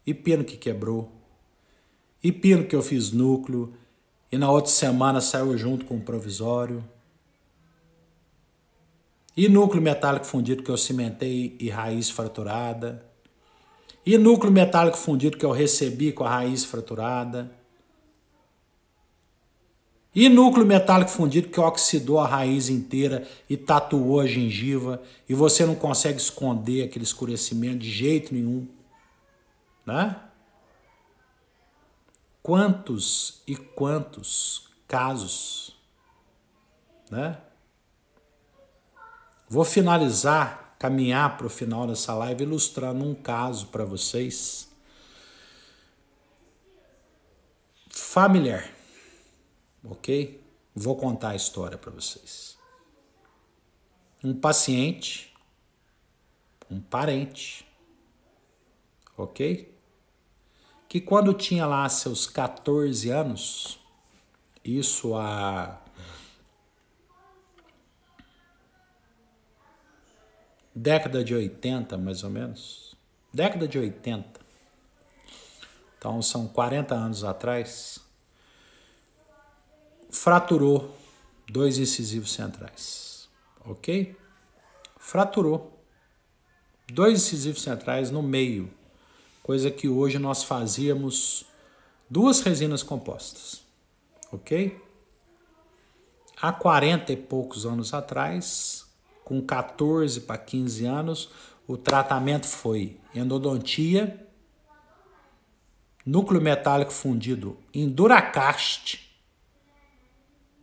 e pino que quebrou, e pino que eu fiz núcleo, e na outra semana saiu junto com o provisório. E núcleo metálico fundido que eu cimentei e raiz fraturada. E núcleo metálico fundido que eu recebi com a raiz fraturada. E núcleo metálico fundido que oxidou a raiz inteira e tatuou a gengiva. E você não consegue esconder aquele escurecimento de jeito nenhum. Né? Quantos e quantos casos, né? Vou finalizar, caminhar para o final dessa live ilustrando um caso para vocês. Familiar, ok? Vou contar a história para vocês. Um paciente, um parente, ok? Que quando tinha lá seus 14 anos, isso há década de 80, mais ou menos, década de 80, então são 40 anos atrás, fraturou 2 incisivos centrais, ok? Fraturou 2 incisivos centrais no meio, coisa que hoje nós fazíamos 2 resinas compostas, ok? Há 40 e poucos anos atrás, com 14 para 15 anos, o tratamento foi endodontia, núcleo metálico fundido em Duracast.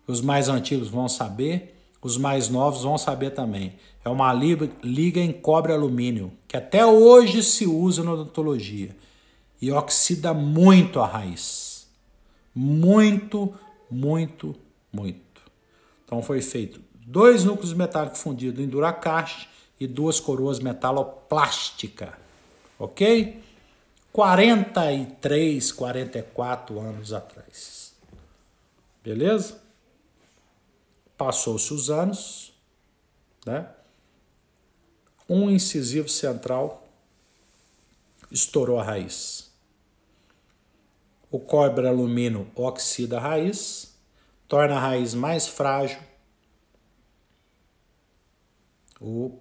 Os mais antigos vão saber, os mais novos vão saber também. É uma liga em cobre alumínio, que até hoje se usa na odontologia. e oxida muito a raiz. Muito, muito, muito. Então foi feito 2 núcleos metálicos fundidos em Duracast e 2 coroas metaloplásticas. Ok? 43, 44 anos atrás. Beleza? Passou-se os anos, né? Um incisivo central estourou a raiz. O cobre alumínio oxida a raiz, torna a raiz mais frágil. O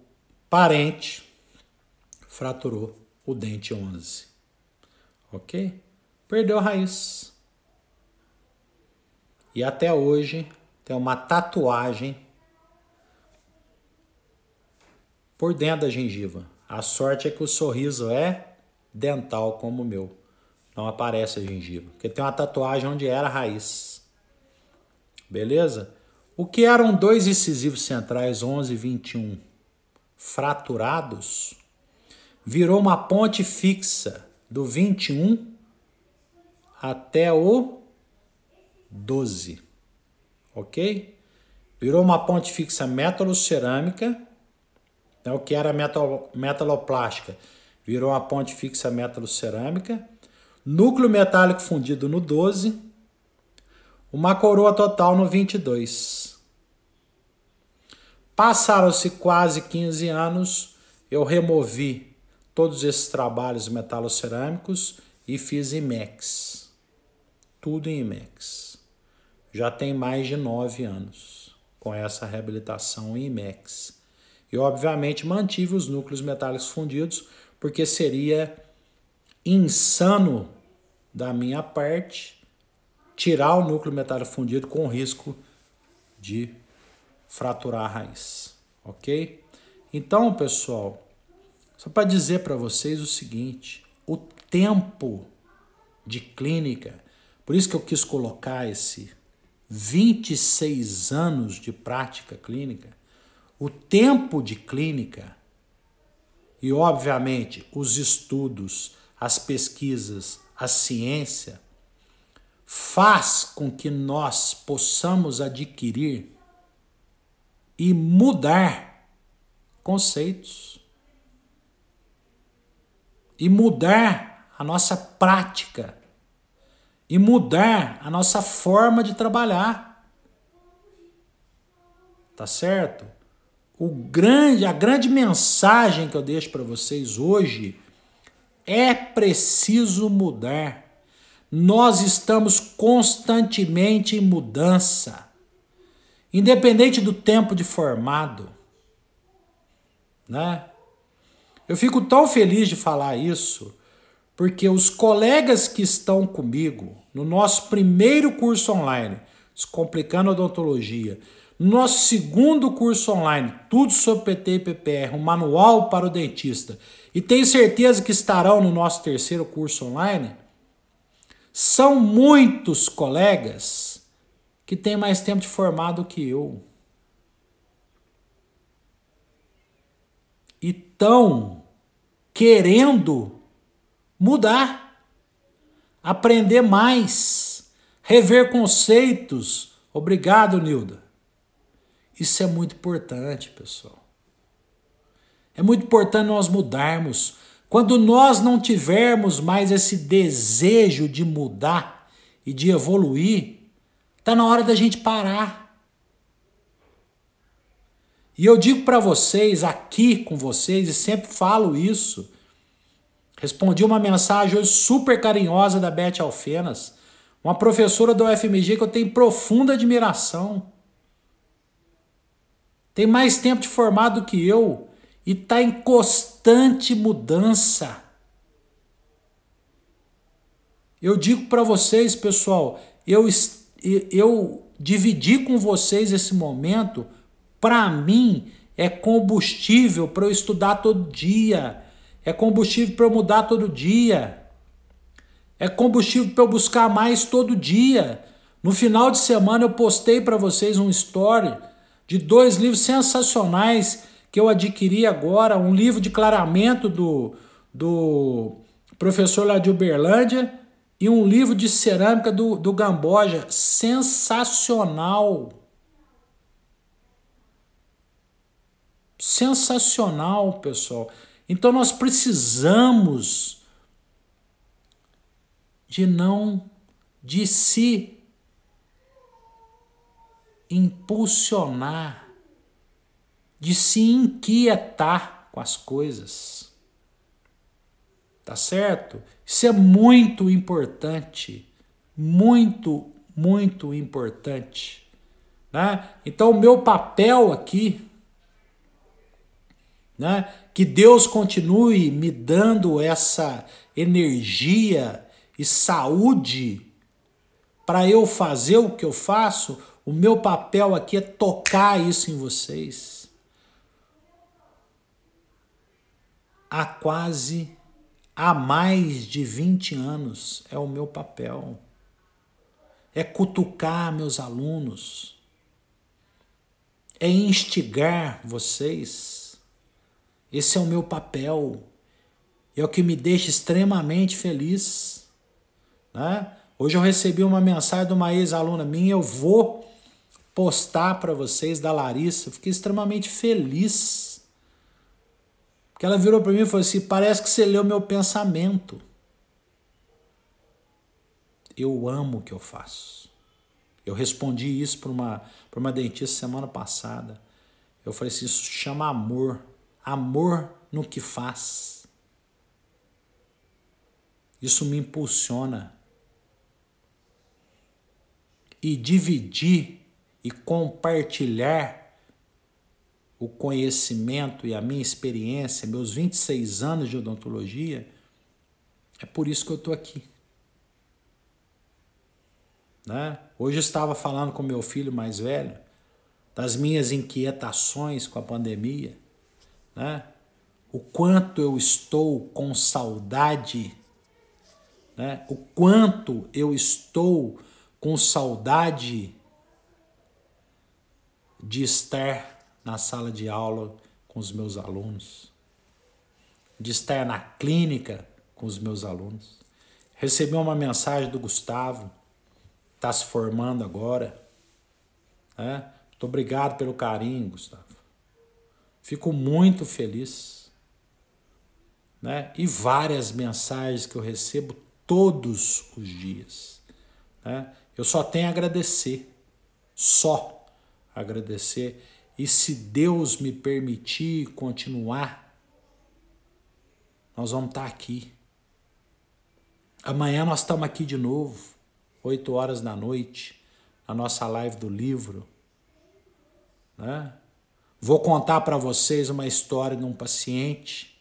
parente fraturou o dente 11. Ok? Perdeu a raiz. E até hoje tem uma tatuagem por dentro da gengiva. A sorte é que o sorriso é dental como o meu. Não aparece a gengiva. Porque tem uma tatuagem onde era a raiz. Beleza? O que eram 2 incisivos centrais 11 e 21 fraturados, virou uma ponte fixa do 21 até o 12. Ok? Virou uma ponte fixa metalocerâmica. Então, o que era metaloplástica virou uma ponte fixa metalocerâmica. Núcleo metálico fundido no 12. Uma coroa total no 22. Passaram-se quase 15 anos. Eu removi todos esses trabalhos metalocerâmicos e fiz IMEX. Tudo em IMEX. Já tem mais de 9 anos com essa reabilitação em IMEX. E, obviamente, mantive os núcleos metálicos fundidos, porque seria insano da minha parte tirar o núcleo metálico fundido com o risco de fraturar a raiz. Ok? Então, pessoal, só para dizer para vocês o seguinte, o tempo de clínica, por isso que eu quis colocar esse 26 anos de prática clínica, o tempo de clínica e, obviamente, os estudos, as pesquisas, a ciência, faz com que nós possamos adquirir e mudar conceitos e mudar a nossa prática e mudar a nossa forma de trabalhar. Tá certo? A grande mensagem que eu deixo para vocês hoje é preciso mudar. Nós estamos constantemente em mudança, independente do tempo de formado, né? Eu fico tão feliz de falar isso, porque os colegas que estão comigo no nosso primeiro curso online, Descomplicando a Odontologia, no nosso segundo curso online, tudo sobre PT e PPR, um manual para o dentista, e tenho certeza que estarão no nosso terceiro curso online, são muitos colegas que têm mais tempo de formado que eu. E estão querendo mudar, aprender mais, rever conceitos. Obrigado, Nilda. Isso é muito importante, pessoal. É muito importante nós mudarmos. Quando nós não tivermos mais esse desejo de mudar e de evoluir, está na hora da gente parar. E eu digo para vocês, aqui com vocês, e sempre falo isso, respondi uma mensagem hoje super carinhosa da Beth Alfenas, uma professora da UFMG que eu tenho profunda admiração. Tem mais tempo de formado que eu e está em constante mudança. Eu digo para vocês, pessoal, eu dividi com vocês esse momento, para mim, é combustível para eu estudar todo dia. É combustível para eu mudar todo dia. É combustível para eu buscar mais todo dia. No final de semana eu postei para vocês um story de 2 livros sensacionais que eu adquiri agora. Um livro de clareamento do professor lá de Uberlândia, e um livro de cerâmica do Gamboja. Sensacional. Sensacional, pessoal. Então nós precisamos de se impulsionar, de se inquietar com as coisas. Tá certo? Isso é muito importante. Muito, muito importante. Né? Então o meu papel aqui, né? Que Deus continue me dando essa energia e saúde para eu fazer o que eu faço. O meu papel aqui é tocar isso em vocês. Há mais de 20 anos é o meu papel. É cutucar meus alunos. É instigar vocês. Esse é o meu papel. É o que me deixa extremamente feliz. Né? Hoje eu recebi uma mensagem de uma ex-aluna minha, eu vou postar para vocês, da Larissa. Eu fiquei extremamente feliz. Porque ela virou para mim e falou assim, parece que você leu meu pensamento. Eu amo o que eu faço. Eu respondi isso para uma dentista semana passada. Eu falei assim, isso chama amor. Amor no que faz. Isso me impulsiona. E dividir e compartilhar o conhecimento e a minha experiência, meus 26 anos de odontologia, é por isso que eu estou aqui. Né? Hoje eu estava falando com meu filho mais velho das minhas inquietações com a pandemia, né? O quanto eu estou com saudade, né? O quanto eu estou com saudade de estar na sala de aula com os meus alunos, de estar na clínica com os meus alunos. Recebi uma mensagem do Gustavo, está se formando agora. Né? Muito obrigado pelo carinho, Gustavo. Fico muito feliz. Né? E várias mensagens que eu recebo todos os dias. Né? Eu só tenho a agradecer. Só agradecer. E se Deus me permitir continuar, nós vamos estar aqui. Amanhã nós estamos aqui de novo, 8 horas da noite, na nossa live do livro. Né? Vou contar para vocês uma história de um paciente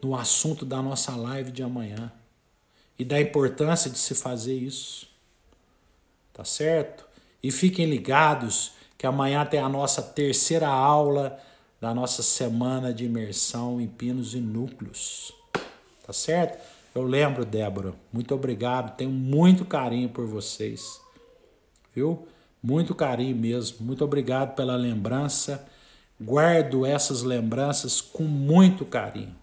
no assunto da nossa live de amanhã e da importância de se fazer isso. Tá certo? E fiquem ligados que amanhã tem a nossa terceira aula da nossa semana de imersão em pinos e núcleos. Tá certo? Eu lembro, Débora, muito obrigado, tenho muito carinho por vocês. Viu? Muito carinho mesmo, muito obrigado pela lembrança. Guardo essas lembranças com muito carinho.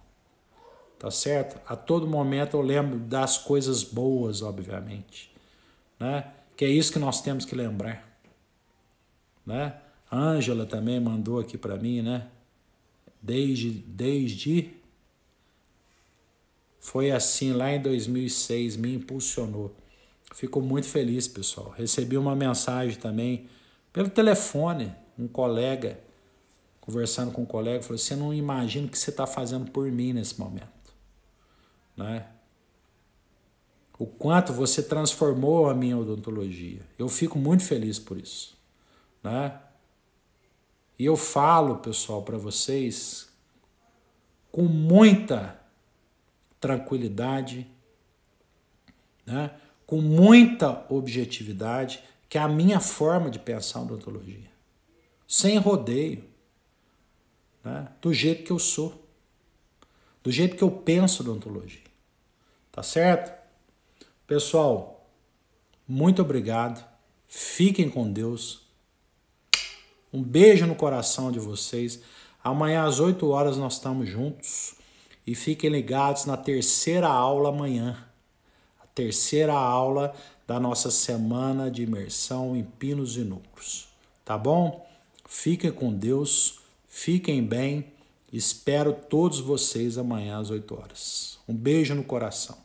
Tá certo? A todo momento eu lembro das coisas boas, obviamente. Né? Que é isso que nós temos que lembrar. Né? A Ângela também mandou aqui para mim, né? Desde foi assim lá em 2006, me impulsionou. Fico muito feliz, pessoal. Recebi uma mensagem também pelo telefone, um colega, conversando com um colega, falou: você não imagina o que você está fazendo por mim nesse momento. Né? O quanto você transformou a minha odontologia. Eu fico muito feliz por isso. Né? E eu falo, pessoal, para vocês com muita tranquilidade, né? Com muita objetividade, que é a minha forma de pensar odontologia. Sem rodeio. Né? Do jeito que eu sou. Do jeito que eu penso odontologia. Tá certo? Pessoal, muito obrigado. Fiquem com Deus. Um beijo no coração de vocês. Amanhã às 8 horas nós estamos juntos. E fiquem ligados na terceira aula amanhã. A terceira aula da nossa semana de imersão em Pinos e Núcleos. Tá bom? Fiquem com Deus, fiquem bem. Espero todos vocês amanhã às 8 horas. Um beijo no coração.